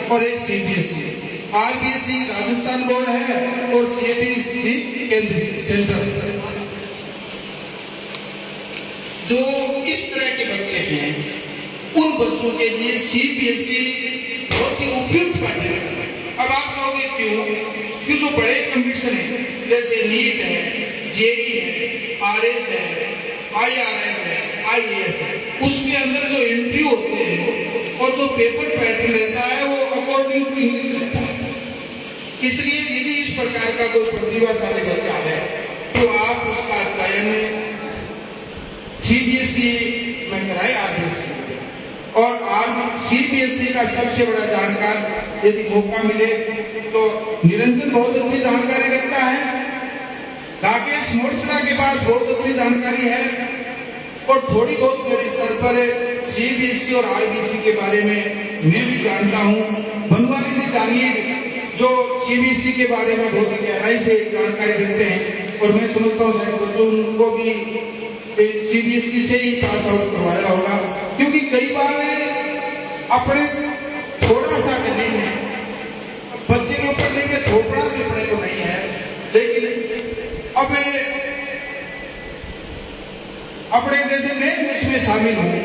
और एक सीबीएसई है। आरबीएसई राजस्थान बोर्ड है और सीबीएसई केंद्रीय सेंट्रल। जो इस तरह के बच्चे हैं उन बच्चों के लिए सीबीएसई बहुत ही उपयुक्त पाठ्यक्रम है। अब आप कहोगे क्यों? क्योंकि जो बड़े कंपटीशन है जैसे नीट है, जेई है, आरएस है, आईआरएस है, आईएएस है, उसके अंदर जो एंट्री होते हैं और जो पेपर पैटर्न रहता है वो अकॉर्डिंग टू इंग्लिश रहता है। इसलिए यदि इस प्रकार का कोई प्रतिभाशाली बच्चा है तो आप उसका चयन सीबीएसई में कराए, आरबीएसई में। और सीबीएसई का सबसे बड़ा जानकार यदि मौका मिले तो निरंजन बहुत अच्छी जानकारी रखता है, राकेश मोरसरा के पास बहुत अच्छी जानकारी है और थोड़ी बहुत बड़े स्तर पर सीबीएसई और आरबीएसई के बारे में मैं भी जानता हूँ। बनवारी जी दानियर जो सीबीएसई के बारे में बहुत गहराई से जानकारी रखते हैं और मैं समझता हूँ शायद बच्चों को भी सीबीएसई से ही पास आउट करवाया होगा, क्योंकि कई बार अपने थोड़ा सा नहीं है बच्चे के ऊपर लेके थोपड़ा भी अपने को नहीं है, लेकिन अब अपने जैसे मैं इसमें शामिल हूँ,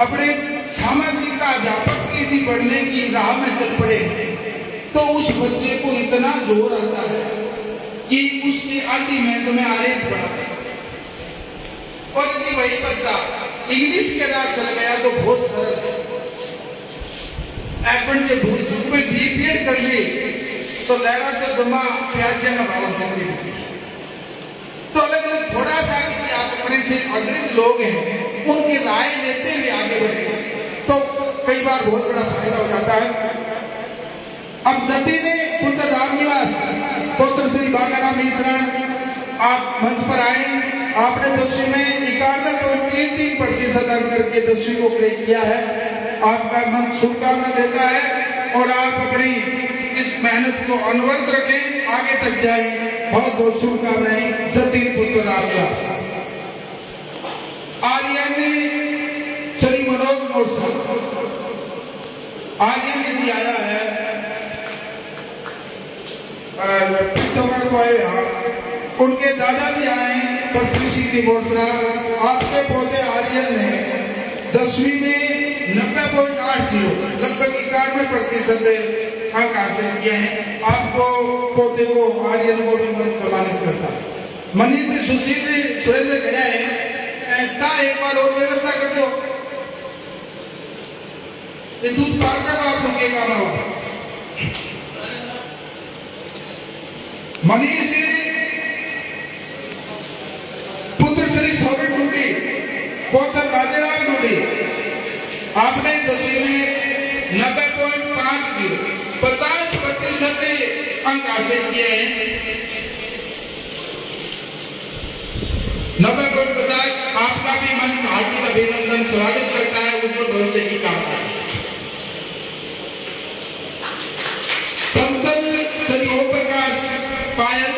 अपने सामाजिक का अध्यापक की यदि बढ़ने की राह में चल पड़े तो उस बच्चे को इतना जोर आता है कि उससे अल्टीमेट में आरएस बढ़ाता है। और यदि वही बच्चा इंग्लिश के राह चल गया तो बहुत सरल है, अपन से भूल चूक में बीपीएड कर ली तो लहरा तो दमा प्याज में भाव होंगे। तो अलग अलग थोड़ा सा कि आप अपने से अग्रज लोग हैं उनकी राय लेते हुए आगे बढ़े तो कई बार बहुत बड़ा फायदा हो जाता है। अब जति ने पुत्र रामनिवास पुत्र श्री बागाराम मिश्रा आप मंच पर आए, आपने 10वीं में 91.33% अंक करके 10वीं को क्लियर किया है। आपका मन शुभकामना देता है और आप अपनी इस मेहनत को अनवरत रखें, आगे तक जाए। बहुत बहुत शुभकामनाएं। जतिन पुत्र रामनिवास। आर्यन श्री मनोज मोरसा आर्यन यदि आया है उनके दादाजी आए पृथ्वी मोरसा। आपके पोते आर्यन ने 10वीं में 90.80 लगभग 91% अंक हासिल किए हैं। आपको पोते को आर्यन को भी सम्मानित करता है। मनीष सुशील सुरेंद्र खड़ा है, एक बार और व्यवस्था कर दो, ये दूध पाक जब आप लोग के काम होगा। मनीष पुत्र श्री सौरभ टूटी पौत्र राजाराम टूटी आपने 10वीं में 90.50 50% अंक हासिल किए हैं। 90.50 आपका भी मंच हार्दिक अभिनंदन स्वागत करता है, उज्जवल भविष्य की कामना। संतल श्री ओम प्रकाश पायल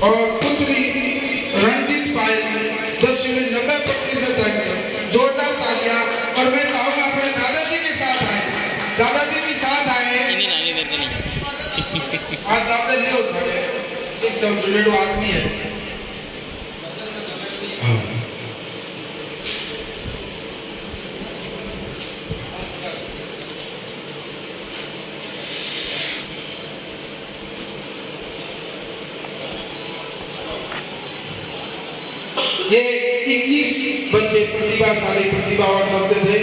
और पुत्री रणजीत पायल 10वीं में 90% अंक। जोरदार तालियां। और मैं चाहूंगा अपने दादाजी के साथ आए, दादाजी भी साथ आए। आज दादा नहीं होता है, एक सब जुड़ेडो आदमी है। ये 21 बच्चे प्रतिभाशाली प्रतिभावान बच्चे थे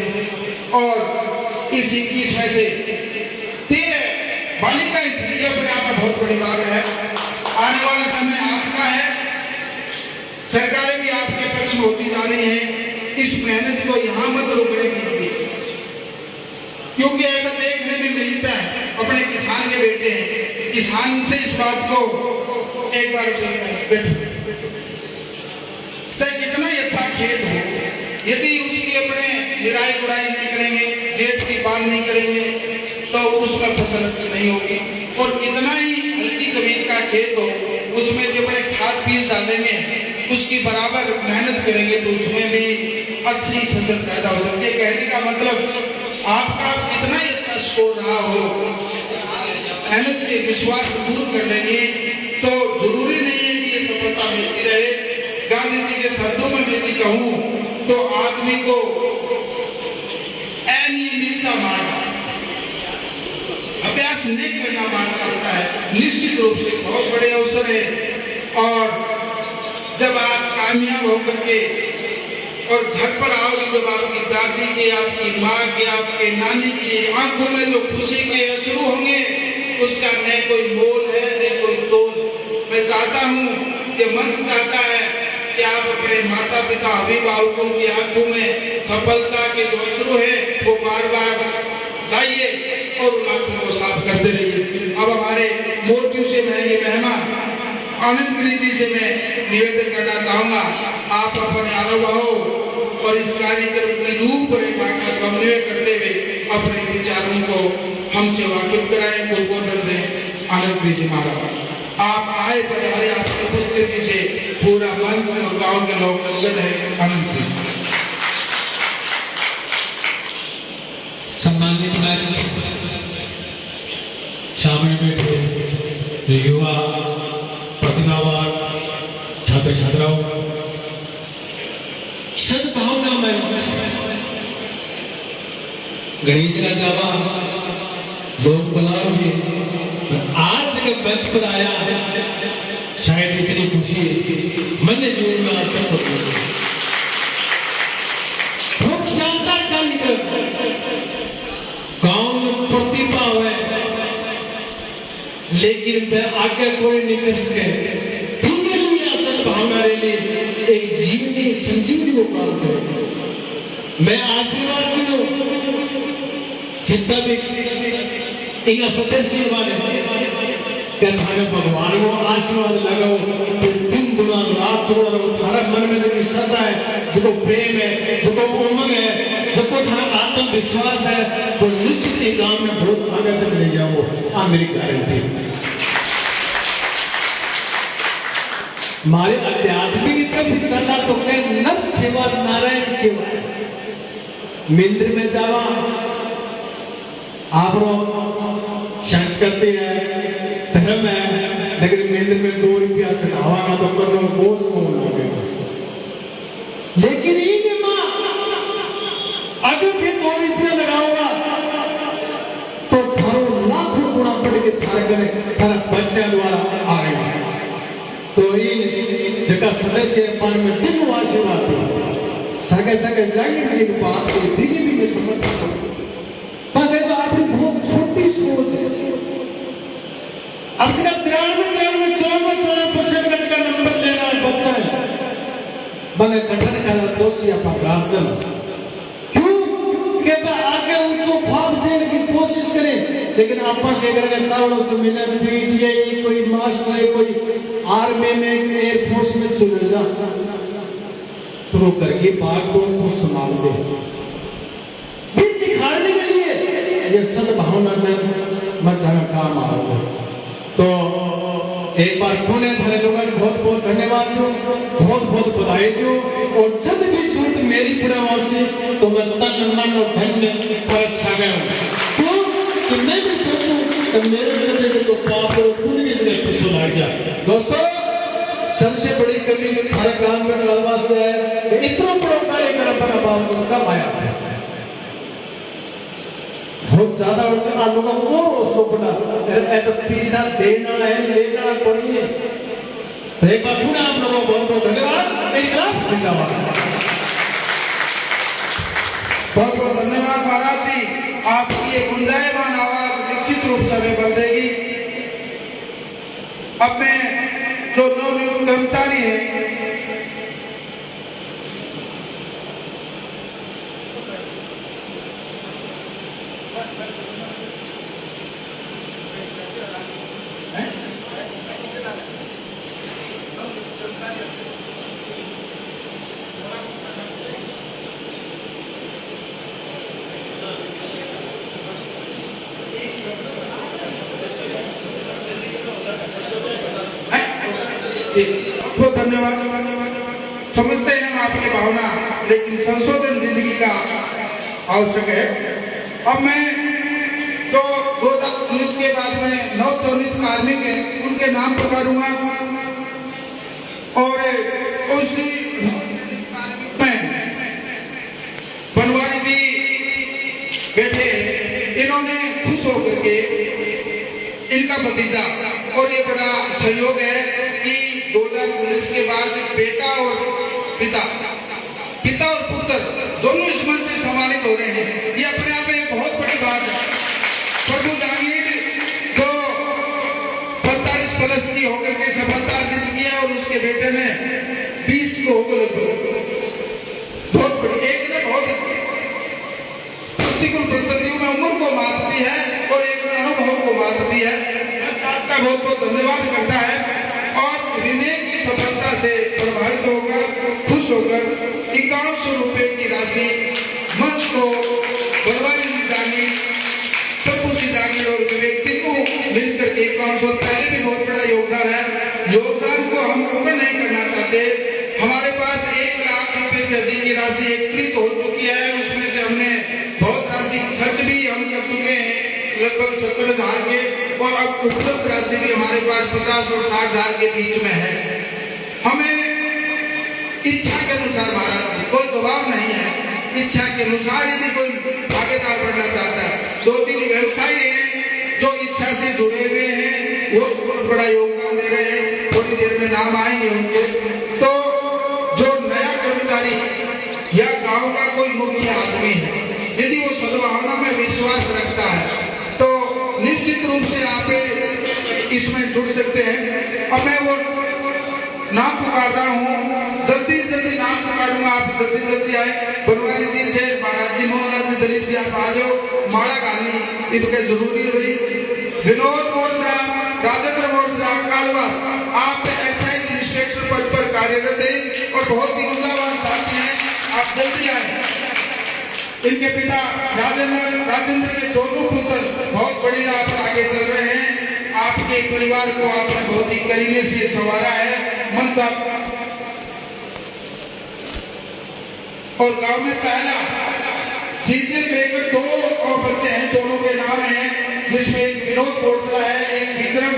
और इस 21 में से 13 बालिकाएं थी। ये अपने आप में बहुत बड़ी बात है। आने वाला समय आपका है, सरकारें भी आपके पक्ष में होती जा रही हैं। इस मेहनत को यहाँ मत रोकने दीजिए, क्योंकि ऐसा देखने में मिलता है। अपने किसान के बेटे हैं, किसान से इस बात को एक बार कितना ही अच्छा खेत हो, यदि उसकी अपने निराई गुड़ाई नहीं करेंगे, जेठ की बाल नहीं करेंगे तो उसमें फसल अच्छी नहीं होगी। और कितना ही हल्की जमीन का खेत हो, उसमें जब अपने खाद बीज डालेंगे, उसकी बराबर मेहनत करेंगे तो उसमें भी अच्छी फसल पैदा हो सकती है। कहने का मतलब आपका कितना ही अच्छा स्कोर रहा हो, मेहनत से विश्वास दूर कर लेंगे तो जरूरी नहीं है कि ये सफलता मिलती रहे। गांधी जी के शब्दों में यदि कहूं तो आदमी को अनियमितता मार, अभ्यास नहीं करना मार करता है। निश्चित रूप से बहुत बड़े अवसर है, और जब आप कामयाब होकर के और घर पर आओगे, जब आपकी दादी के, आपकी माँ के, आपके नानी की आंखों में जो खुशी के अश्रु होंगे, उसका न कोई मोल है न कोई तोल। मैं चाहता हूँ कि मंच चाहता है कि आप अपने माता पिता अभिभावकों की आंखों में सफलता के जो अश्रु है वो बार बार लाइए और उन आंखों को साफ करते रहिए। अब हमारे मोतियों से महंगे मेहमान आनंद गिरी जी से मैं निवेदन करना चाहूंगा, आप अपने अनुभव और इस कार्यक्रम की रूपरेखा का समन्वय करते हुए अपने विचारों को हमसे वाकिफ कराएं। उद्बोधन दें आनंद गिरी जी महाराज। आप आए पधारे, आपकी उपस्थिति से पूरा मंच और गांव के लोग अवगत है। आनंद गिरी जी। सम्मानित मंच, सामने बैठे युवा प्रतिभावान छात्र छात्राओं, सद्भावना मंच, गणेश का जावा लोग बुलाओगे, आज के मंच पर आया शायद इतनी खुशी मैंने जीवन में आज तक नहीं। बहुत शानदार कार्यक्रम, गांव में प्रतिभा है लेकिन मैं आगे कोई नहीं कर सके। भावना एक जीवनी संजीवनी को काम करे। मैं आशीर्वाद दूं जितना भी इनका सदस्य वाले भगवान को आशीर्वाद लगाओ तो दिन गुना रात गुना थारा मन में जो श्रद्धा है, जो प्रेम है, जो उमंग है, जो थारा आत्मविश्वास है, वो निश्चित ही काम में बहुत आगे तक ले जाओ। आ मेरी गारंटी। हमारे अध्यात्मिक की तरफ भी चलना तो कहीं नर सेवा नारायण सेवा मंदिर में जावा आप लोग संस्कृति है, धर्म है, लेकिन मंदिर में 2 रुपया चढ़ावा ना तो कर लो बोझ बोलोगे। लेकिन ये माँ अगर भी 2 रुपया लगाऊंगा तो थारो लाखों गुना बढ़ के थारे करे थारा बच्चा द्वारा आ रहे हैं। तो इन जगह सदस्य पान में दिन आशीर्वाद सगे सगे जागीर जी की बात है बिगी भी में समझता हूं, पर तो आपकी बहुत छोटी सोच है। अब जगह 93 94% का नंबर लेना है बच्चा है मगर कठिन का दोषी अपना गार्जियन क्यों के आगे उनको ख्वाब देने की कोशिश करें, लेकिन आपा के करके तावड़ों से मिले पीटीआई कोई मास्टर है, कोई आर्मी में एयरफोर्स में चले जा तो करके बात को संभाल दे दिखाने के लिए ये सद्भावना जन मचाना काम आओगे। तो एक बार पुणे धरे लोगों ने बहुत बहुत धन्यवाद दूं, बहुत बहुत बधाई दूं, और जब भी जरूरत मेरी पुणे ओर से तो मैं तन मन और धन में खर्च सके क्यों तो मैं भी सोचूं कि मेरे घर को पाप और पुण्य की जगह पे सुना जाए। दोस्तों सबसे बड़ी कमी हर काम में कालवास है, इतना बड़ा कार्यक्रम बना बाप कब आया बहुत ज्यादा और लोगों को उसको बना तो पैसा देना है लेना पड़िए। तो एक बार पुनः आप लोगों को बहुत बहुत धन्यवाद। एक लाख जिंदाबाद। बहुत बहुत धन्यवाद महाराज जी, आपकी ये गुंजायमान आवाज निश्चित रूप से हमें बदलेगी। अब मैं जो नवनियुक्त कर्मचारी है बहुत धन्यवाद। समझते हैं हम आपकी भावना, लेकिन संशोधन जिंदगी का आवश्यक है। अब मैं जो 2019 के बाद में नवचयनित कार्मिक हैं उनके नाम पुकारूंगा और उसी में बनवारी जी बैठे, इन्होंने खुश होकर के इनका भतीजा, और ये बड़ा सहयोग है कि 2019 के बाद बेटा और पिता और पुत्र दोनों इस मंच से सम्मानित हो रहे हैं। ये अपने आप में बहुत बड़ी बात है। प्रभु जागीर जो 45 प्लस की होकर के सफलता अर्जित किया और उसके बेटे ने 20 को होकर बहुत बड़ी एक ने बहुत प्रतिकूल परिस्थितियों में उम्र को मारती है और एक अनुभव को मारती है। आपका बहुत बहुत धन्यवाद करता है और विवेक की सफलता से प्रभावित होकर खुश होकर 5100 रुपए की राशि मंच को बनवारी जी जागीर, प्रभु जी जागीर और विवेक तीनों मिलकर के 5100, पहले भी बहुत बड़ा योगदान है। योगदान को हम ऊपर नहीं करना चाहते। हमारे पास 1 लाख रुपए से अधिक की राशि एकत्रित हो चुकी है, उसमें से हमने बहुत राशि खर्च भी हम कर चुके हैं, लगभग 70,000 के, और अब उपलब्ध राशि भी हमारे पास 50 और 60,000 के बीच में है। हमें इच्छा के अनुसार महाराज जी, कोई दबाव नहीं है, इच्छा के अनुसार यदि कोई भागीदार बनना चाहता है। 2-3 व्यवसायी हैं जो इच्छा से जुड़े हुए हैं, वो बहुत बड़ा योगदान दे रहे हैं, थोड़ी देर में नाम आएंगे उनके। तो जो नया कर्मचारी या गांव का कोई मुख्य आदमी है, यदि वो सद्भावना में विश्वास रखता है तो निश्चित रूप से आप इसमें जुड़ सकते हैं। अब मैं वो नाम पुकार रहा हूँ, जल्दी जल्दी नाम पुकारूंगा, आप जल्दी जल्दी आए। बनवारी जी से महाराज जी, मोहनलाल जी, दिलीप जी, आप आ जाओ। माड़ा गाली इनके जरूरी है भाई। विनोद मोर्चा, राजेंद्र मोर्चा, कालवास, आप एक्साइज इंस्पेक्टर पद पर कार्यरत हैं और बहुत ही उल्लावान साथी हैं, आप जल्दी आए। इनके पिता राजेंद्र के दोनों पुत्र बहुत बड़ी राह पर आगे चल रहे हैं। आपके परिवार को आपने बहुत ही करीने से संवारा है। मंच और गांव में पहला सीजन क्रिकेट 2 और बच्चे हैं, दोनों के नाम हैं, जिसमें एक विनोद कोटरा है, एक विक्रम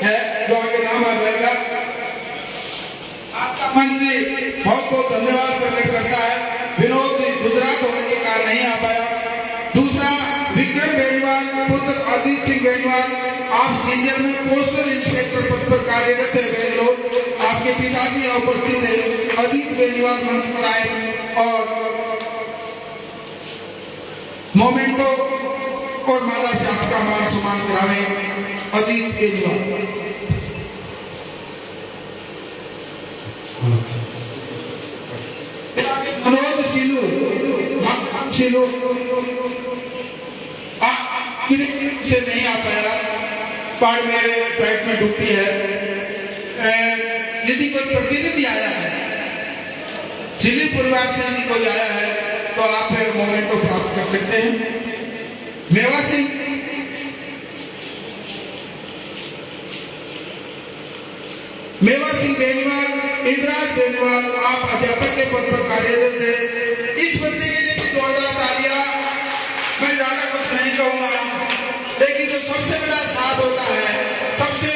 है, जो आगे नाम आ जाएगा। आपका मंच बहुत बहुत धन्यवाद प्रकट करता है। विनोद गुजरात होने के कारण नहीं आ पाया। दूसरा विक्रम बेनीवाल, पुत्र अजीत सिंह बेनीवाल, आप सीनियर में पोस्टल इंस्पेक्टर पद पर कार्यरत है बेंगलोर। आपके पिताजी यहाँ उपस्थित है। अजीत बेनीवाल मंच पर आए और मोमेंटो और माला से आपका मान सम्मान करावे। अजीत बेनीवाल। मनोज सिलू से नहीं आ पाया, बाड़मेर साइड में ड्यूटी है। यदि कोई प्रतिनिधि आया है, सिली परिवार से यदि कोई आया है तो आप मोमेंटो प्राप्त कर सकते हैं। मेवा सिंह, बेनीवाल, इंद्राज बेनीवाल, आप अध्यापक के पद पर कार्यरत है। इस बच्चे के लिए भी जोरदार तालियां। मैं ज्यादा कुछ नहीं कहूंगा, लेकिन जो सबसे बड़ा साथ होता है, सबसे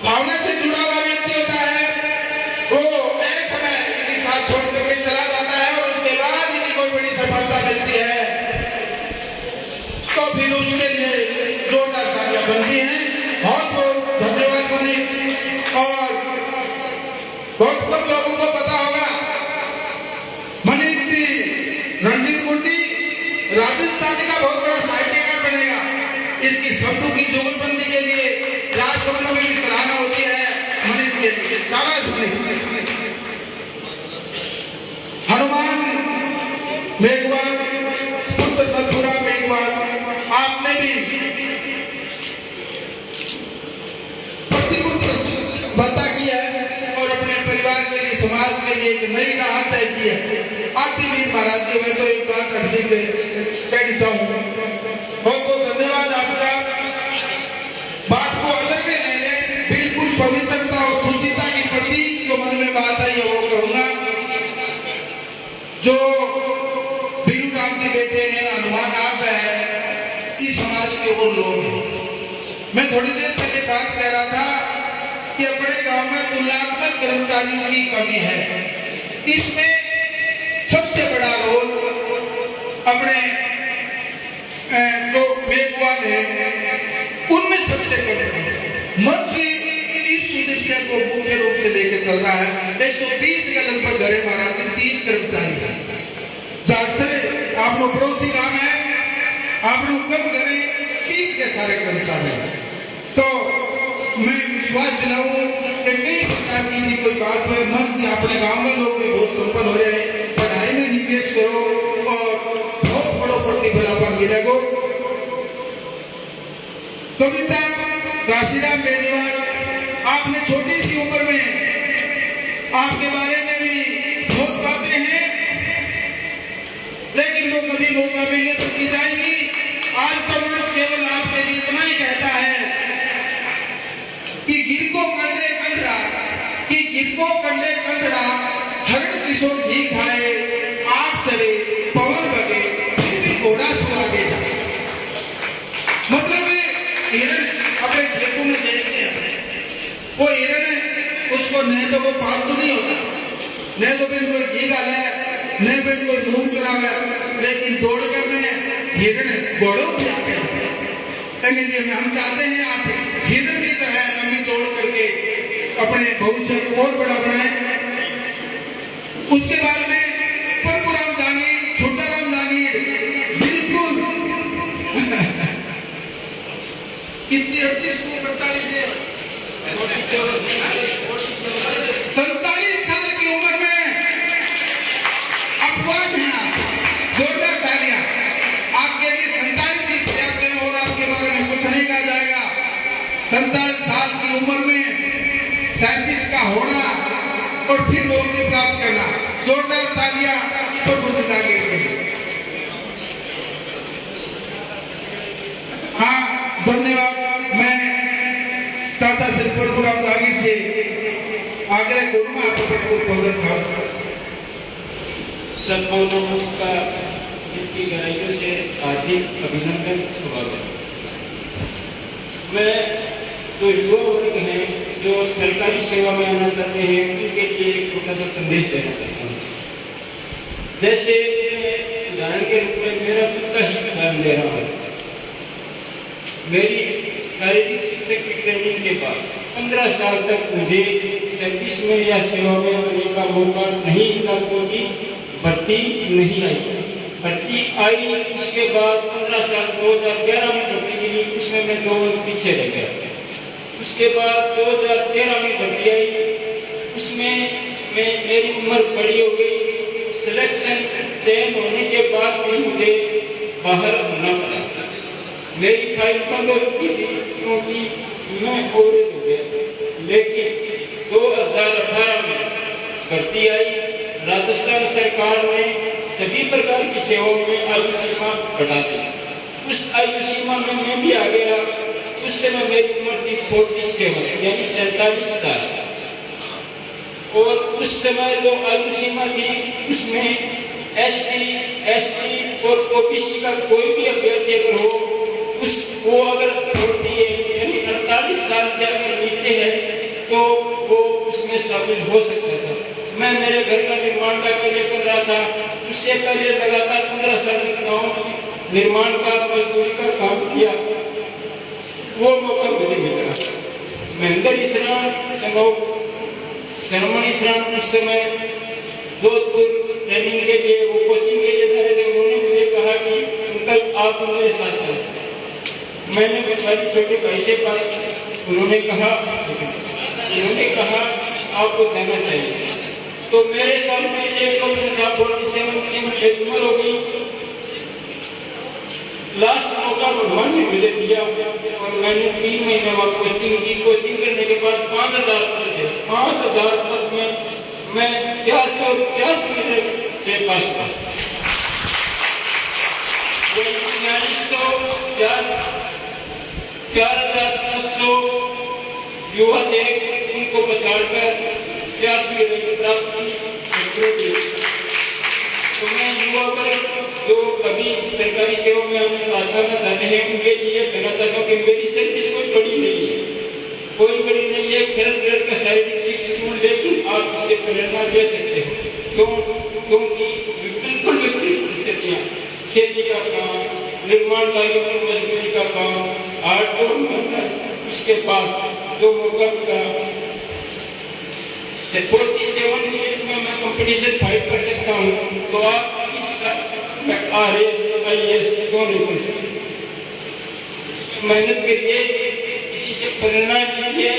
भावना से जुड़ा हुआ व्यक्ति होता है, वो एक समय यदि साथ छोड़ करके चला जाता है और उसके बाद यदि कोई बड़ी सफलता मिलती है तो फिर उसके लिए जोरदार तालियां बनती हैं। बहुत बहुत धन्यवाद बने। और बहुत कम लोगों को पता होगा, मनीष रणजीत गुंडी राजस्थानी का बहुत बड़ा साहित्यकार बनेगा। इसकी शब्दों की जुगलबंदी के लिए राजभवनों में भी सराहना होती है मनीष के लिए। शाबाश मनीष। हनुमान मेघवाल, पुत्र मथुरा मेघवाल, आपने भी प्रतिकूल बता किया है और अपने परिवार के लिए, समाज के लिए एक नई राह तय की है। आती मीट महाराज जी, मैं तो एक बात अर्जी पे कहना चाहूँ, बहुत बहुत धन्यवाद आपका। बात को अदर में ले लें, बिल्कुल पवित्रता और सुचिता की प्रतीक जो मन में बात आई है वो कहूंगा। जो बीरू राम जी बेटे हैं, हनुमान आप है, इस समाज के वो लोग हैं। मैं थोड़ी देर पहले बात कह रहा था कि अपने गांव में तुलनात्मक कर्मचारियों की कमी है। इसमें सबसे बड़ा रोल अपने जो मेघवाल है उनमें सबसे कम मंच इस उद्देश्य को मुख्य रूप से लेकर चल रहा है। 120 का लगभग घरे महाराज 3 कर्मचारी है। जागसरे आप लोग पड़ोसी गांव है, आप लोग कम करें 30 के सारे कर्मचारी हैं। तो मैं विश्वास दिलाऊं कि कई प्रकार की यदि कोई बात हो मंच अपने गांव में लोग भी बहुत संपन्न हो जाए, पढ़ाई में निवेश करो और बहुत बड़ो प्रतिफलापन मिलेगा। कविता काशीराम बेनीवाल, आपने छोटी सी उम्र में आपके बारे में भी बहुत बातें हैं, लेकिन वो कभी मौका मिलने पर की जाएगी। आज तो मंच केवल आपके लिए इतना ही कहता है कि गिरको कर ले कंधड़ा, कि गिरको कर ले कंधड़ा, हरण किशोर घी खाए, आग चले पवन बगे, फिर भी घोड़ा सुहागे जाए। मतलब हिरण अपने खेतों में देखते हैं, वो हिरण है, उसको न तो वो पालतू नहीं होता, न तो फिर कोई घी डाले, न फिर कोई मूंग चुरावे, लेकिन दौड़ कर में हिरण घोड़ों पे आते हैं। लेकिन हम चाहते हैं आप हिरण की तरह लंबी दौड़ करके अपने भविष्य को और बड़ा बनाएं। उसके बाद में परपुराम जागीर, छोटाराम जागीर, बिल्कुल कितनी 38 को 48 है 47 साल की उम्र में अपवाद है। जोरदार तालियां आपके लिए। 47 ही पर्याप्त है और आपके बारे में कुछ नहीं कहा जाएगा। 47 साल की उम्र में 37 का होना और फिर नौकरी प्राप्त करना। जोरदार तालियां और मुझे जागीर के लिए। हाँ, धन्यवाद। मैं चाचा श्री परपुराम जागीर से आग्रह करूंगा आपको उद्बोधन साहब। सबको नमस्कार। इनकी गहराइयों से हार्दिक अभिनंदन, स्वागत। मैं जो युवा वर्ग हैं जो सरकारी सेवा में आना चाहते हैं उनके लिए एक छोटा सा संदेश देना चाहता हूँ। जैसे उदाहरण के रूप में मेरा खुद का ही उदाहरण दे रहा हूँ। मेरी शारीरिक शिक्षक की ट्रेनिंग के बाद 15 साल तक मुझे सर्विस में या सेवा में आने का मौका नहीं मिला, क्योंकि भर्ती नहीं आई। भर्ती आई उसके बाद 15 साल 2011 में भर्ती मिली, उसमें मैं 2 वर्ष पीछे रह गया। उसके बाद 2013 में भर्ती आई, उसमें मेरी उम्र बड़ी हो गई। सिलेक्शन चयन होने के बाद भी मुझे बाहर होना पड़ा। मेरी फाइल बंद हो चुकी थी क्योंकि मैं ओवरेज हो गया। लेकिन 2018 में भर्ती आई। राजस्थान सरकार ने सभी प्रकार की सेवाओं में आयु सीमा बढ़ा दी। उस आयु सीमा में मैं भी आ गया। उस समय मेरी उम्र थी 47 यानी 47 साल। और उस समय जो आयु सीमा थी उसमें SC, ST और OBC का कोई भी अभ्यर्थी अगर हो वो अगर 48 यानी 48 साल से अगर नीचे है तो वो उसमें शामिल हो सकता था। मैं मेरे घर का निर्माण का कार्य कर रहा था। उससे पहले लगातार 15 साल निर्माण का मजदूरी का काम किया। वो मौका मुझे मिला। महेंद्र इसरान संभव शर्मणी इसरान उस समय जोधपुर ट्रेनिंग के लिए वो कोचिंग के लिए जा रहे थे। उन्होंने मुझे कहा कि अंकल आप मेरे साथ चलें। मैंने सारी छोटे भाई से बात, उन्होंने कहा आपको जाना चाहिए। तो मेरे साथ में एक लोग से था 47 की उम्र हो गई। लास्ट मौका भगवान ने मुझे दिया और मैंने 3 महीने बाद कोचिंग की। कोचिंग करने के बाद 5000 पद थे। 5000 पद में मैं 450 मीटर से पास था। 4600 युवा थे, उनको पछाड़कर 86 रैंक प्राप्त की संस्कृति। तो मैं युवा वर्ग जो अभी सरकारी सेवा में हमें आना चाहते हैं उनके लिए कहना चाहता हूँ कि मेरी सर्विस कोई बड़ी नहीं है, कोई बड़ी नहीं है। थर्ड ग्रेड का शारीरिक शिक्षण, लेकिन आप इससे प्रेरणा ले सकते हो क्योंकि बिल्कुल विपरीत स्थितियाँ, खेती का काम, निर्माण कार्यों में मजदूरी का काम, आर्ट और मेहनत, उसके बाद जो मौका मिला 47 मिनट में मैं कंपटीशन फाइट कर सकता हूँ, तो आप इस RS IAS क्यों नहीं कर सकते? मेहनत करिए, किसी से प्रेरणा लीजिए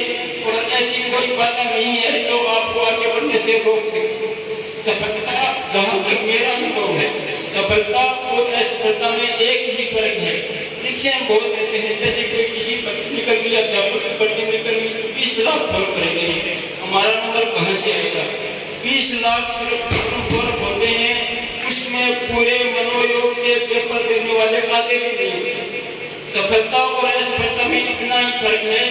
और ऐसी कोई बात नहीं है जो आपको आगे बढ़ने से रोक सके। सफलता, जहाँ तक मेरा अनुभव है, सफलता और असफलता में एक ही फर्क है। परीक्षाएं बहुत देते हैं, जैसे कोई किसी पढ़ी निकल गई, अध्यापक की पढ़ी निकल गई, 20 लाख फॉर्म भरे गए, हमारा नंबर कहाँ से आएगा? 20 लाख सिर्फ फॉर्म होते हैं, उसमें पूरे मनोयोग से पेपर देने वाले आते भी नहीं। सफलता और असफलता में इतना ही फर्क है,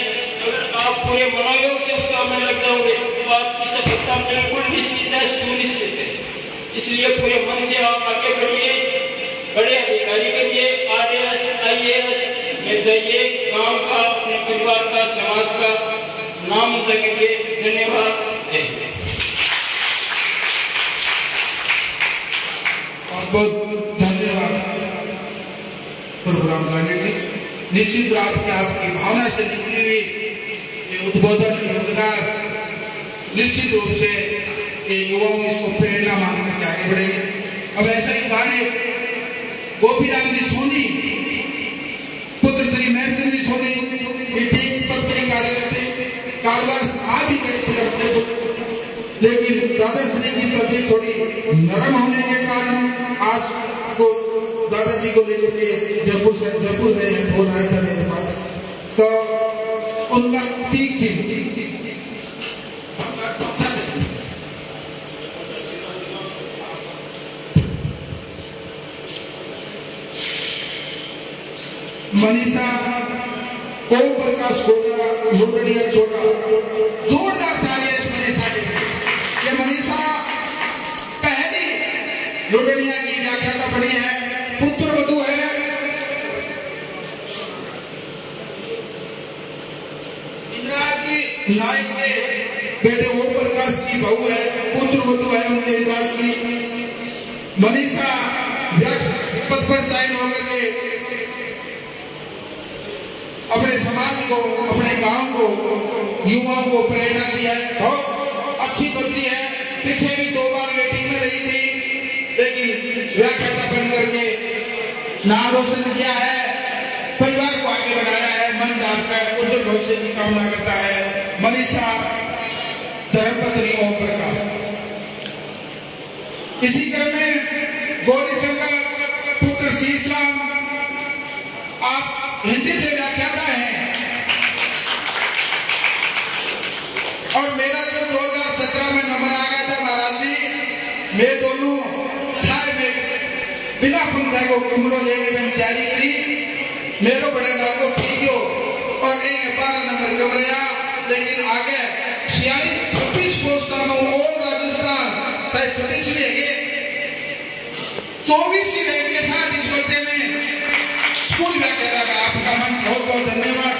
अगर आप पूरे मनोयोग से उसका में लग जाओगे तो आपकी सफलता बिल्कुल निश्चित है, सुनिश्चित है। इसलिए पूरे मन से आप आगे बढ़िए, बड़े अधिकारी बनिए, RAS IAS में जाइए, गांव का, अपने परिवार का, समाज का नाम ऊंचा करिए। धन्यवाद। बहुत धन्यवाद प्रोग्राम लाने की। निश्चित रूप से आपकी भावना से निकली हुई ये उद्बोधन योगदान निश्चित रूप से ये युवाओं इसको प्रेरणा मान करके आगे बढ़ेंगे। अब ऐसा ही गाने गोपीराम जी सोनी, पुत्र श्री महर्षि जी सोनी, ये ठीक पद पर कार्यरत थे, कालवास आ भी गए थे अपने को, लेकिन दादाश्री की तबीयत थोड़ी नरम होने के कारण आज को दादाजी को लेकर के जयपुर गए हैं, फोन आया था मेरे पास, तो उनका ठीक थी। मनीषा ओम प्रकाश गोदा लुटड़िया छोटा, जोरदार तालियां इस मनीषा के लिए। ये मनीषा पहली लुटड़िया की व्याख्याता बनी है, पुत्र वधू है। इंद्राज की नायक के बेटे ओम प्रकाश की बहू है, पुत्र वधू है उनके इंद्राज की। मनीषा पद पर चयन होकर के अपने समाज को, अपने गांव को, युवाओं को प्रेरणा दी है। बहुत अच्छी बच्ची है, पीछे भी 2 बार वेटिंग में रही थी, लेकिन व्याख्याता बन करके नाम रोशन किया है, परिवार को आगे बढ़ाया है। मन आपका उज्जवल भविष्य की कामना करता है। मनीषा धर्मपत्नी ओम प्रकाश। इसी क्रम में गौरी शंकर पुत्र शीश राम, आप हिंदी से व्याख्याता हैं और मेरा जो 2017 में नंबर आ गया था महाराज जी, मैं दोनों साय में बिना पंखा को कमरों लेने में तैयारी करी, मेरो बड़े नाम को ठीक हो और 12 नंबर कमरिया, लेकिन आगे 46-26 पोस्टा में और राजस्थान शायद 26 भी है, 24 रैंक के साथ इस बच्चे ने स्कूल व्याख्याता का आपका मन बहुत बहुत धन्यवाद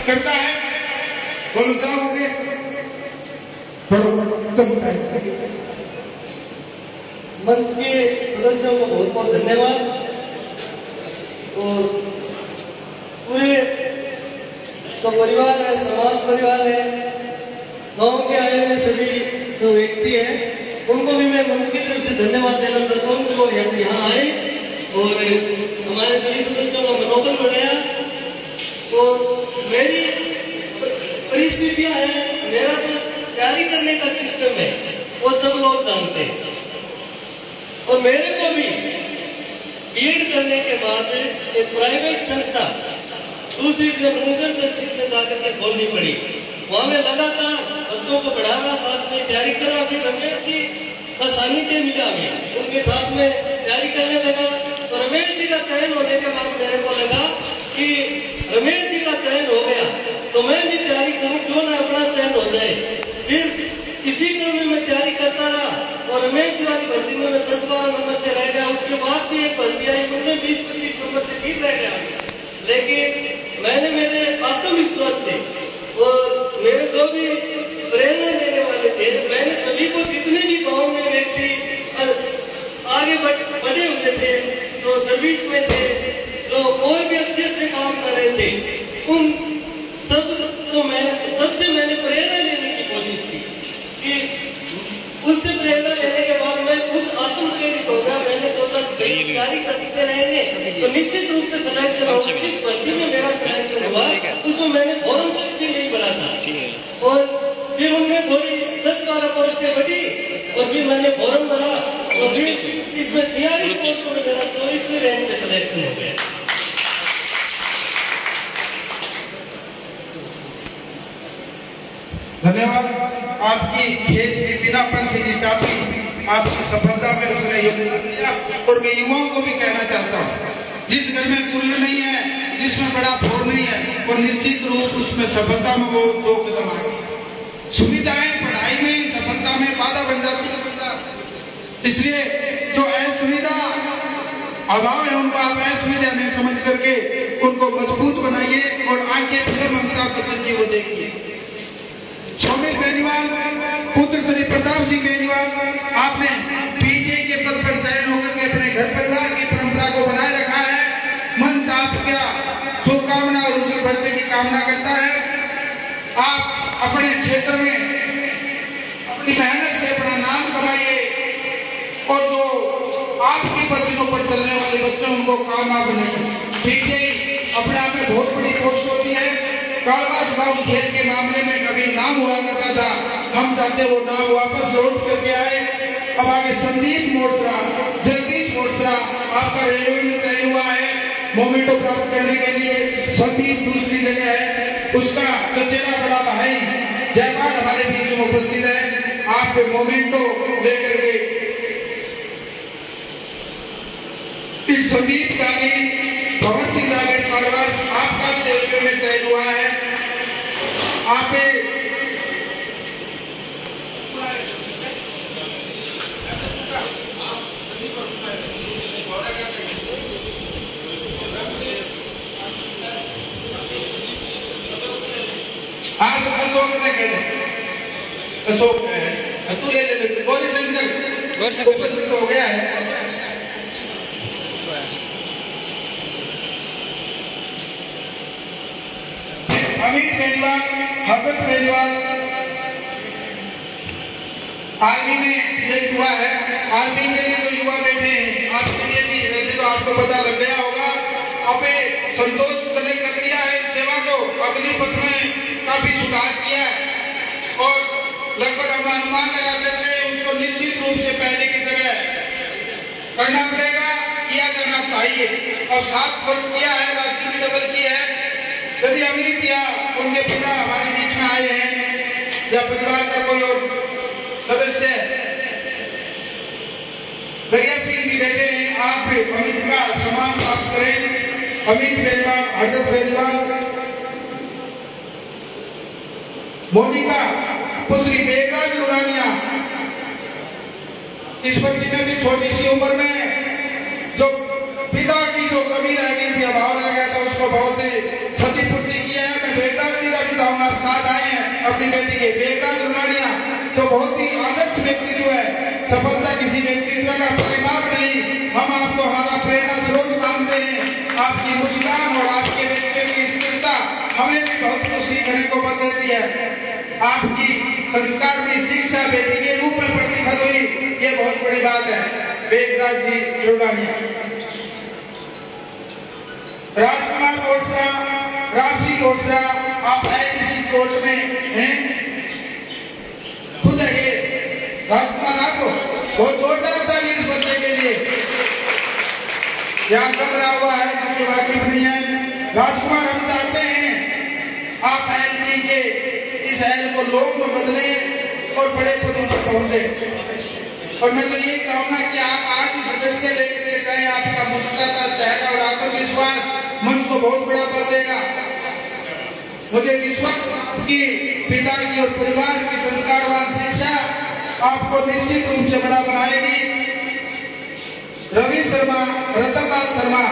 करता है। बोलो जाओगे मंच के सदस्यों को बहुत बहुत धन्यवाद और पूरे जो परिवार है, समाज परिवार है, गांव के आए हुए सभी जो व्यक्ति हैं, उनको भी मैं मंच की तरफ से धन्यवाद देना चाहता हूँ कि वो यहाँ आए और हमारे सभी सदस्यों का मनोबल बढ़ाया। तो मेरी परिस्थितियां हैं, मेरा जो तैयारी करने का सिस्टम है वो सब लोग जानते हैं और मेरे को भी बीएड करने के बाद एक प्राइवेट संस्था दूसरी जब सीट में जाकर के खोलनी पड़ी। वहां में लगातार बच्चों को पढ़ाना, साथ में तैयारी करा। फिर रमेश जी का सानिध्य मिला, हमें उनके साथ में तैयारी करने लगा। तो रमेश जी का चयन होने के बाद मेरे को लगा कि रमेश जी का चयन हो गया तो मैं भी तैयारी करूं, क्यों ना अपना चयन हो जाए। फिर इसी क्रम में मैं तैयारी करता रहा और रमेश जी वाली भर्ती में मैं 10-12 नंबर से रह गया। उसके बाद भी एक भर्ती आई, उनमें 20-25 नंबर से फिर रह गया। लेकिन मैंने मेरे आत्मविश्वास से और मेरे जो भी प्रेरणा देने वाले थे, मैंने सभी को, जितने भी गाँव में व्यक्ति आगे बढ़े हुए थे, जो सर्विस में थे, जो और भी अच्छे अच्छे काम कर रहे थे, उन सब को सबसे मैंने प्रेरणा लेने की कोशिश की कि उससे प्रेरणा लेने के बाद मैं खुद आत्म प्रेरित हो गया। मैंने सोचा तैयारी करते रहेंगे तो निश्चित रूप से सिलेक्शन होगा। जिस भर्ती में मेरा सिलेक्शन हुआ उसमें मैंने फॉर्म तक भी नहीं भरा था और फिर उनमें थोड़ी 10-12 पोस्टें बढ़ी और फिर मैंने फॉर्म भरा और फिर इसमें 46 पोस्टों में मेरा 24वीं रैंक में सिलेक्शन हो गया। धन्यवाद। आपकी खेत की बिना पंथी की टापी आपकी सफलता में उसने योगदान दिया। और मैं युवाओं को भी कहना चाहता हूँ, जिस घर में कुल्ल नहीं है, जिसमें बड़ा फोड़ नहीं है, वो निश्चित रूप उसमें सफलता में वो 2 कदम आगे। सुविधाएं पढ़ाई में सफलता में बाधा बन जाती है। इसलिए जो असुविधा अभाव है उनको आप असुविधा नहीं समझ करके उनको मजबूत बनाइए और आंखें फिल्म अमिताभ बच्चन की वो देखिए। शौमिल बेनीवाल, पुत्र श्री प्रताप सिंह बेनीवाल, आपने पीटीए के पद पर चयन होकर के अपने घर परिवार की परंपरा को बनाए रखा है। मंच आपका शुभकामना और उज्जवल भविष्य की कामना करता है। आप अपने क्षेत्र में अपनी मेहनत से अपना नाम कमाइए और जो आपकी पद्धतियों पर चलने वाले बच्चे उनको कामयाब बनाइए। पीटीए अपने आप में बहुत बड़ी पोस्ट होती है। कालवास गांव खेल के मामले में कभी नाम हुआ करता था, हम चाहते वो नाम वापस लौट करके आए। अब आगे संदीप मोरसरा, जगदीश मोरसरा, आपका रेलवे में तय हुआ है। मोमेंटो प्राप्त करने के लिए संदीप दूसरी जगह है, उसका चचेरा बड़ा भाई जयपाल हमारे बीच में उपस्थित है। आप मोमेंटो लेकर के इस संदीप का भी भवन सिंह दागेट कालवास आपका भी रेलवे में चयन हुआ है। आप अशोक ने कह दो, अशोक तू ले ले, गौरी शंकर उपस्थित हो गया है। अमित बेनीवाल, हरदत बेनीवाल आर्मी में सिलेक्ट हुआ है। आर्मी के लिए तो युवा बैठे हैं, आपके लिए भी वैसे तो आपको पता लग गया होगा। अबे संतोष तने कर दिया है सेवा को, अग्निपथ में काफी सुधार किया है और लगभग हम अनुमान लगा सकते हैं उसको निश्चित रूप से पहले की तरह करना पड़ेगा, किया जाना चाहिए। और 7 वर्ष किया है, राशि भी डबल की है। यदि अमित या उनके पिता हमारे बीच में आए हैं या परिवार का कोई और सदस्य दरिया सिंह जी बैठे हैं, आप अमित का सम्मान प्राप्त करें। अमित बेनीवाल, हरदत बेनीवाल, मोनिका पुत्री बेगराज लुड़ानिया, इस बच्ची ने भी छोटी सी उम्र में जो पिता की जो कमी रह गई थी, अभाव रह गया था, उसको बहुत क्षतिपूर्ति किया है। मैं बेगराज जी का भी कहूँगा, आप साथ आए हैं अपनी बेटी के। बेगराज लुड़ानिया जो बहुत ही आदर्श व्यक्तित्व है, सफलता किसी व्यक्तित्व का परिमाप नहीं, हम आपको हमारा प्रेरणा स्रोत मानते हैं। आपकी मुस्कान और आपके व्यक्तित्व की स्थिरता हमें भी बहुत कुछ सीखने को बल देती है। आपकी संस्कार में शिक्षा बेटी के रूप में प्रतिफल हुई, ये बहुत बड़ी बात है। बेगराज जी लुड़ानिया, राजकुमार कोटसरा, रामसी कोटसरा, आप आईडीसी कोर्ट में हैं, खुद है ये राजकुमार, आपको बहुत जोरदार ताली इस बच्चे के लिए। यहाँ कमरा हुआ है, इसके वाकिफ नहीं है। राजकुमार, हम चाहते हैं आप एलपी के इस एल को लोग में बदलें और बड़े पदों पर पहुंचे। और मैं तो ये कहूँगा कि आप आज ही सदस्य लेकर के जाए, आपका मुस्कुराता चेहरा और आत्मविश्वास मंच को बहुत बड़ा कर देगा। मुझे विश्वास कि पिता की और परिवार की संस्कारवान शिक्षा आपको निश्चित रूप से बड़ा बनाएगी। रवि शर्मा, रतनलाल शर्मा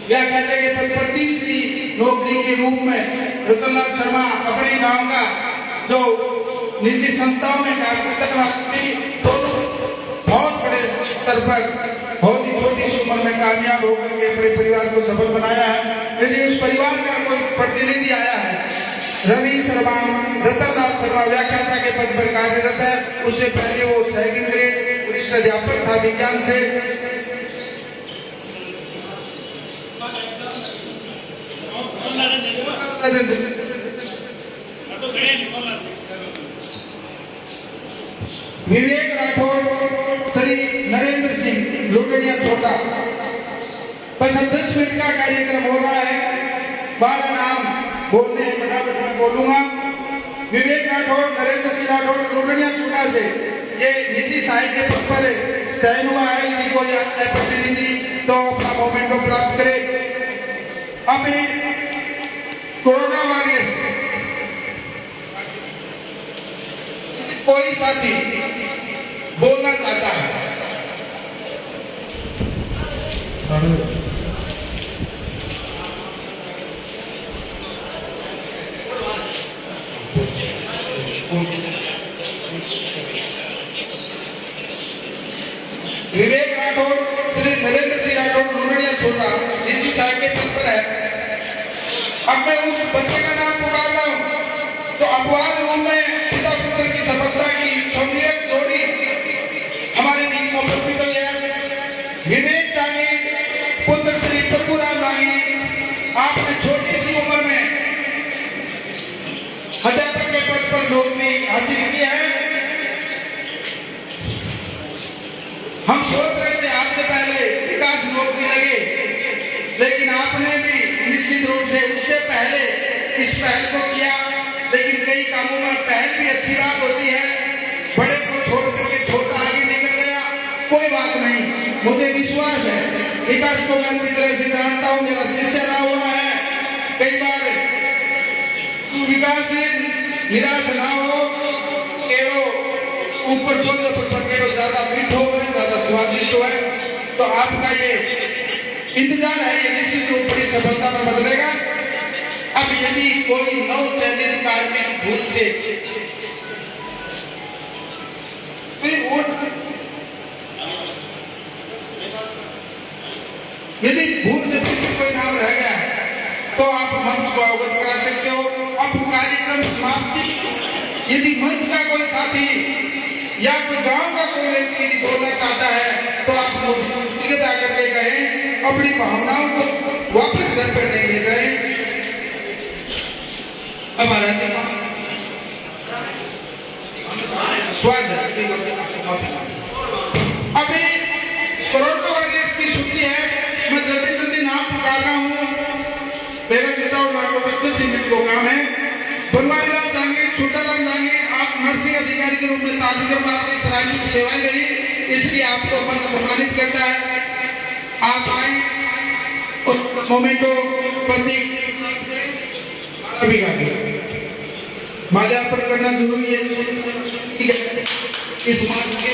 व्याख्याता के पद पर तीसरी नौकरी के रूप में रतनलाल शर्मा अपने गांव का जो निजी संस्थाओं में काम करता थी, दोनों बहुत बड़े स्तर पर बहुत ही छोटी सी उम्र में कामयाब होकर के अपने परिवार को सफल बनाया है। यदि उस परिवार का कोई प्रतिनिधि आया है, रवि शर्मा, रतनलाल शर्मा व्याख्याता के पद पर कार्यरत है। उससे पहले वो सेकंड ग्रेड वरिष्ठ अध्यापक था विज्ञान से। विवेक राठौर, श्री नरेंद्र सिंह लोटड़िया छोटा। बस अब 10 मिनट का कार्यक्रम हो रहा है, 12 नाम बोलने फटाफट में बोलूंगा। विवेक राठौर, नरेंद्र सिंह राठौर लोटड़िया छोटा से ये निजी साहित्य पद पर चयन हुआ है। यदि कोई आता है प्रतिनिधि तो अपना मोमेंटो प्राप्त करे। अभी कोरोना वॉरियर्स कोई साथी बोलना चाहता है? विवेक राठौर, श्री नरेंद्र सिंह राठौर लोटड़िया छोटा निजी साहित्य पद पर है। अब मैं उस बच्चे का नाम पुकार रहा हूं तो अपवाद रूप में पिता पुत्र की सफलता की सम्मिलित जोड़ी हमारे बीच में उपस्थित हुई है। विवेक दांगी पुत्र श्री प्रभुराम दांगी, आपने छोटी सी उम्र में अध्यापक के पद पर नौकरी हासिल की है। हम सोच रहे थे आपसे पहले विकास नौकरी लगे, लेकिन आपने भी निश्चित रूप से उससे पहले इस पहल को किया। लेकिन कई कामों में पहल भी अच्छी बात होती है। बड़े को छोड़ करके छोटा आगे निकल गया, कोई बात नहीं। मुझे विश्वास है विकास को मैं अच्छी तरह से जानता हूँ, मेरा शिष्य रहा हुआ है। कई बार तू विकास से निराश ना हो। केड़ो ऊपर बोल पर केड़ो ज्यादा मीठो है, ज्यादा स्वादिष्ट है। तो आपका ये इंतजार है, ये निश्चित रूप बड़ी सफलता में बदलेगा। अब यदि कोई नवचयनित कार्मिक भूल से यदि भूल से फिर भी कोई नाम रह गया है तो आप मंच को अवगत करा सकते हो। अब कार्यक्रम समाप्ति यदि मंच का कोई साथी या कोई गांव का कोई व्यक्ति बोलना चाहता है तो आप मुझे आकर के कहें, अपनी भावनाओं को वापस घर पर नहीं ले गए। हमारा अभी कोरोना वायरस की सूची है, मैं जल्दी जल्दी नाम पुकार रहा हूँ। मेरा जितना और 10 मिनट को काम है। बनवारीलाल दांगी, सुल्तान दांगी, आप नर्सिंग अधिकारी के रूप में तालमेल में आपकी सराहनीय सेवाएं रही, इसलिए आपको मन सम्मानित करता है। आप आए और मोमेंटो प्रतीक माल्यार्पण करना जरूरी है। इस मार्ग के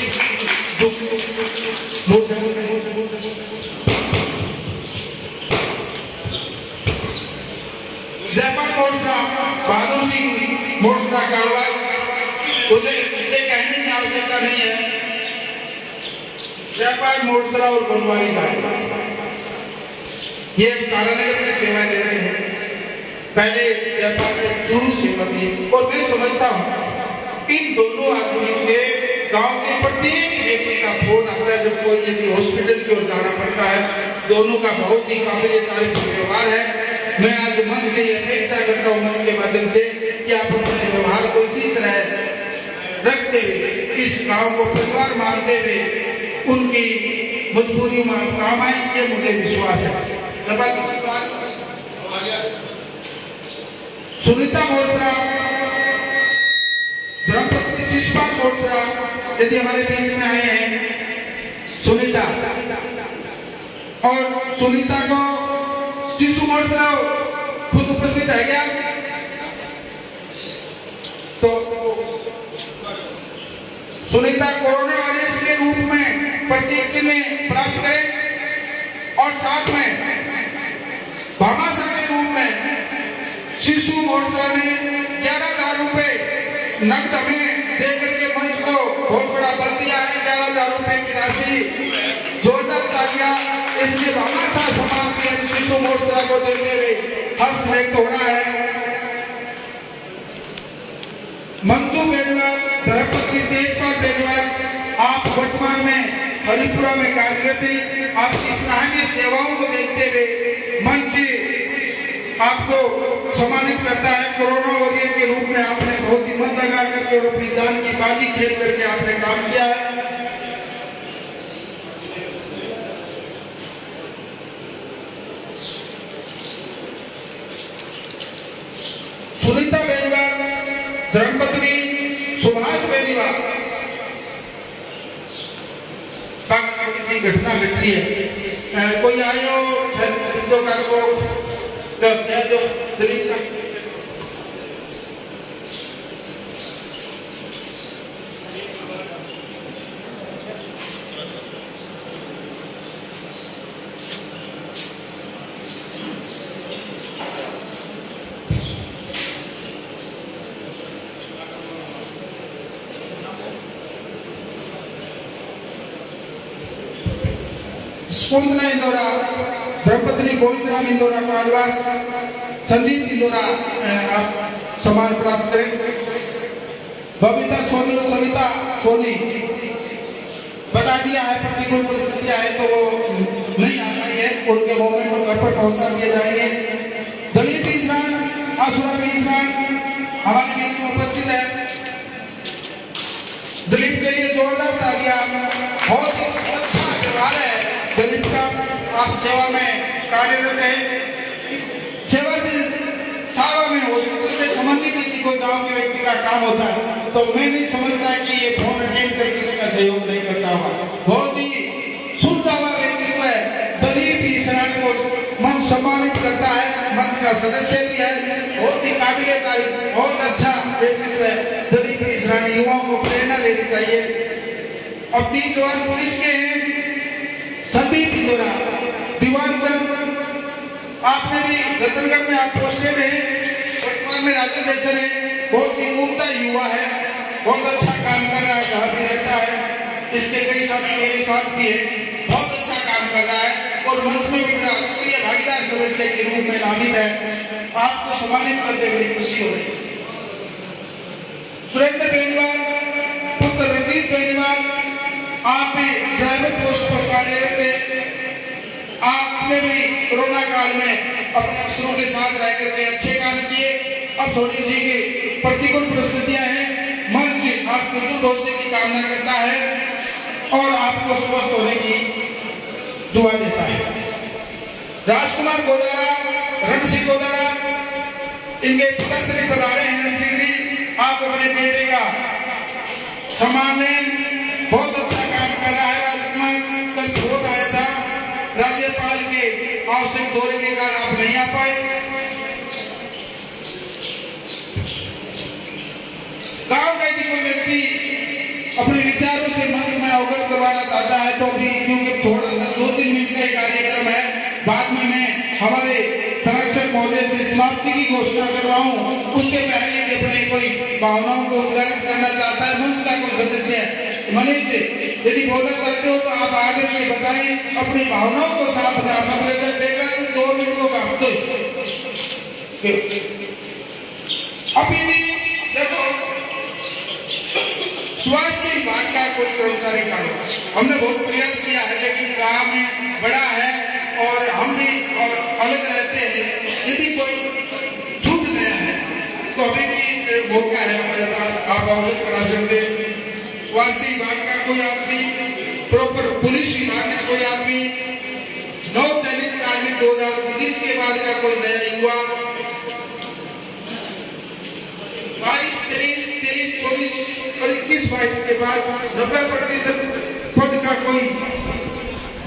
जयपाल मोर्चा, बहादुर सिंह मोर्चा कालवा, उसे कहने की आवश्यकता नहीं है। जयपाल मोर्चा और बनवारी का ये कारानगर में सेवाएं दे रहे हैं। पहले जयपाल में शुरू सेवा दी और मैं समझता हूँ इन दोनों आदमियों से गांव के प्रत्येक व्यक्ति का फोन आता है जब कोई यदि हॉस्पिटल की ओर जाना पड़ता है। दोनों का बहुत ही काबिल तारीफ व्यवहार है। मैं आज मन से अपेक्षा करता हूँ मन के माध्यम से कि आप अपने व्यवहार को इसी तरह रखते हुए इस गांव को परिवार मानते हुए उनकी मजबूरियों में आप काम आए, ये मुझे विश्वास है। सुनीता मोर्चा, धर्मपत्नी शिषपाल मोर्चा यदि हमारे बीच में आए हैं, सुनीता और सुनीता को शिशु मोर्चा खुद उपस्थित है क्या? तो सुनीता कोरोना वायरस के रूप में प्रत्येक में प्राप्त करें और साथ में भामाशाह के रूप में शिशु मोर्चा ने 11,000 रुपए नकद हमें देकर के मंच को बहुत बड़ा बल दिया है। 11,000 रुपए की राशि जोरदार तालियां इसलिए भामाशाह समाज के शिशु मोर्चा को देते हुए हर्ष व्यक्त हो रहा है। मंजू बेलवाल, धर्मपत्नी तेजपाल बेलवाल, आप वर्तमान में हरिपुरा में कार्यरत हैं। आपकी सराहनीय सेवाओं को देखते हुए मंच आपको सम्मानित करता है। कोरोना वॉरियर के रूप में आपने बहुत ही मन लगा करके और अपनी जान की बाजी खेल करके आपने काम किया है। सुनीता बेनीवाल, धर्मपत्नी सुभाष बेनीवाल, किसी घटना घटती है, कोई आए हो जो कर को जो दिल्ली का गोविंद इंदौरा, धर्मपत्नी गोविंद राम इंदौरा का आवास संदीप इंदौरा आप सम्मान प्राप्त करें। बबीता सोनी और सविता सोनी बता दिया है प्रतिकूल परिस्थितियां है तो वो नहीं आ पाई है, उनके मोमेंट को घर पर पहुंचा दिए जाएंगे। दलीप ईसरान, आसुरा ईसरान हमारे बीच में उपस्थित है। दलीप के लिए जोरदार तालियां। बहुत ही अच्छा व्यवहार है दलीप का, आप सेवा में कार्यरत है। सेवा से सावा में हॉस्पिटल से संबंधित यदि कोई गांव के व्यक्ति का काम होता है तो मैं नहीं समझता कि ये फोन अटेंड करके इसका सहयोग नहीं करता होगा। बहुत ही सुलझावा व्यक्तित्व है। दलीप ईसरान को मन सम्मानित करता है, मंच का सदस्य भी है, बहुत ही काबिल तारीफ, बहुत अच्छा व्यक्तित्व है दलीप ईसरान। युवाओं को प्रेरणा लेनी चाहिए। अब 3 जवान पुलिस के हैं। संदीप इंदौरा, दीवान चंद, आपने भी रतनगढ़ में आप पोस्टेड हैं, वर्तमान में राजस्थान है, बहुत ही उम्दा युवा है, बहुत अच्छा काम कर रहा है, जहाँ भी रहता है। इसके कई साथी मेरे साथ भी है, बहुत अच्छा काम कर रहा है और मंच में भी बड़ा सक्रिय भागीदार सदस्य के रूप में नामित है। आपको सम्मानित करते बड़ी खुशी हो रही है। सुरेंद्र बेनीवाल, पुत्र रंजीत बेनीवाल, आप भी ड्राइवर पोस्ट पर कार्यरत है। आपने भी कोरोना काल में अपने अफसरों के साथ रह करके अच्छे काम किए। अब थोड़ी सी की प्रतिकूल परिस्थितियां हैं, मंच आपके दूर भविष्य की कामना करता है और आपको स्वस्थ होने की दुआ देता है। राजकुमार गोदारा, रणसिंह गोदारा, इनके पिताश्री पधारे हैं। रणसिंह जी, आप अपने बेटे का सम्मान लें, बहुत अच्छा काम कर रहा है। राजकुमार कल भोग आया था, राज्यपाल के आवश्यक दौरे के कारण आप नहीं आ पाए। गांव का यदि कोई व्यक्ति अपने विचारों से मंच में अवगत करवाना चाहता है तो भी, क्योंकि थोड़ा सा 2-3 मिनट का कार्यक्रम है, बाद में मैं हमारे संरक्षक महोदय से समाप्ति की घोषणा करवाऊं, उससे पहले यदि अपने कोई भावनाओं को उजागर करना चाहता है, मंच का कोई सदस्य मनीष यदि बोलना चाहते हो तो आप आगे के बताएं, अपनी भावनाओं को साथ में आप लेकर देगा तो 2 मिनट को काट दो। अब यदि देखो स्वास्थ्य विभाग का कोई कर्मचारी का हमने बहुत प्रयास किया है, लेकिन काम में बड़ा है और हम भी अलग रहते हैं। यदि कोई छूट गया है तो अभी भी मौका है हमारे पास, आप अवगत करा सकते। स्वास्थ्य विभाग का कोई आदमी, प्रॉपर पुलिस विभाग का कोई आदमी, नवचयनित कार्मिक 2019 के बाद का कोई नया युवा, 22, 23, 24 और 21-22 के बाद 90% पद का कोई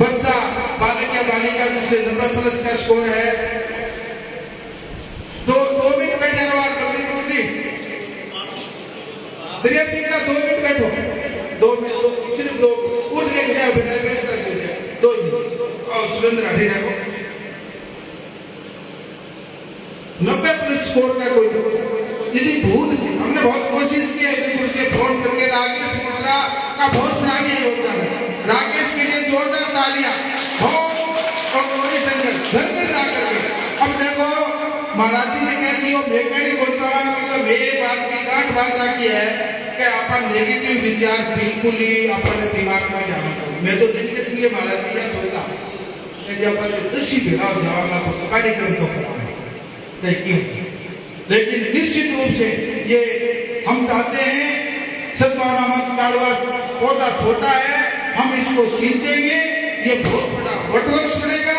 बच्चा, बालक या बालिका जिससे 90+ का स्कोर है, 2 मिनट बैठे रहो। 83 का 2 मिनट बैठो, 2 मिनट, सिर्फ 2 उठ के खड़े हो बिना व्यवस्था से हो जाए 2 मिनट। और सुरेंद्र आठे को 90+ स्कोर का कोई यदि भूल से हमने बहुत कोशिश की है उदयपुर से फोन करके राकेश मिश्रा का बहुत सराहनीय योगदान है। राकेश के लिए जोरदार तालियां और कोई संघर्ष ना करके। अब देखो महाराज जी ने कह दिया मैकेनिक गोचारण की तो ये बात की गांठ बांध रखी है कि अपन नेगेटिव विचार बिल्कुल ही अपने दिमाग में जाना चाहिए। मैं तो दिन के दिन महाराज जी यह सोचता कि जब अपन 10 ही भेड़ा हो जाओगा तो कार्यक्रम तो कराना क्यों। लेकिन निश्चित रूप से ये हम चाहते हैं सद्भावना मंच काड़वा पौधा छोटा है, हम इसको सींचेंगे, ये बहुत बड़ा वटवृक्ष बनेगा,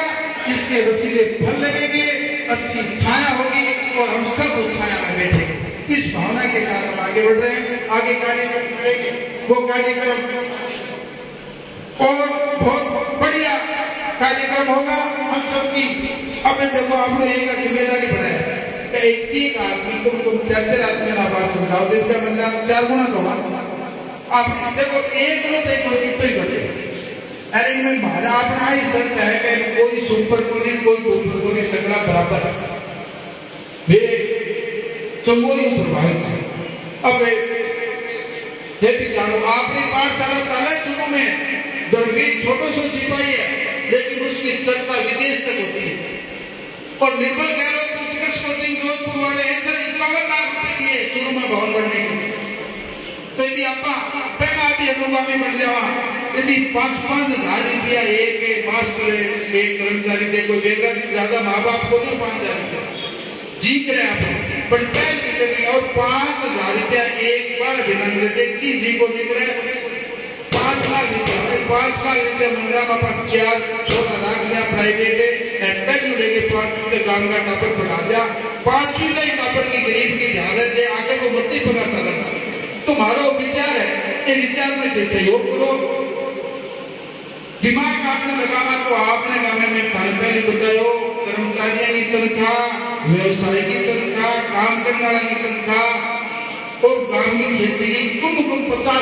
इसके रसीले फल लगेंगे, अच्छी छाया होगी और हम सब उस छाया में बैठेंगे। इस भावना के साथ हम आगे बढ़ रहे हैं। आगे कार्यक्रम करेंगे, वो कार्यक्रम और बहुत बढ़िया कार्यक्रम होगा हम सबकी। अब देखो आप लोग एक जिम्मेदारी बनाए कि एक आदमी को तुम 4 आदमी ना बात समझाओ, दिन का मतलब 4 गुना दो। आप देखो एक लोग एक कोई तो ही करते। अरे मैं मारा अपना ही शर्त है कि कोई सुपर को नहीं कोई डुपर को नहीं, सगड़ा बराबर है। मेरे चंबोरी प्रभावित है। अब ये भी जानो आपने पाठशाला चला शुरू में दरवीर छोटो सो सिपाही है, लेकिन उसकी चर्चा विदेश तक होती है। और निर्मल गहलोत उत्कृष्ट कोचिंग जोधपुर वाले हैं सर 51 लाख रुपए दिए शुरू में भवन बनने के। तो यदि अपा पहला भी अनुगामी बन जावा, यदि 5-5 हजार रुपया एक मास्टर एक कर्मचारी दे, कोई बेगरा की ज्यादा माँ बाप को नहीं 5 हजार रुपया जी करे आप पर और 5 हजार रुपया एक बार भिनंग देते कि जी को निकले 5 लाख रुपया। 5 लाख रुपया मंगरा में 4 लाख रुपया प्राइवेट पहले लेके 5 के गांव का टापर पढ़ा दिया, 5वीं का ही टापर की गरीब की ध्यान है आगे को मत ही पकड़ सकता। तुम्हारा विचार है, ये विचार में जैसे सहयोग करो, दिमाग आपने लगाना तो आपने गाने में पहले बतायो कर्मचारियों की तनख्वाह, व्यवसाय की तनख्वाह, काम करने वाले की तनख्वाह और गांव की खेती की कम 50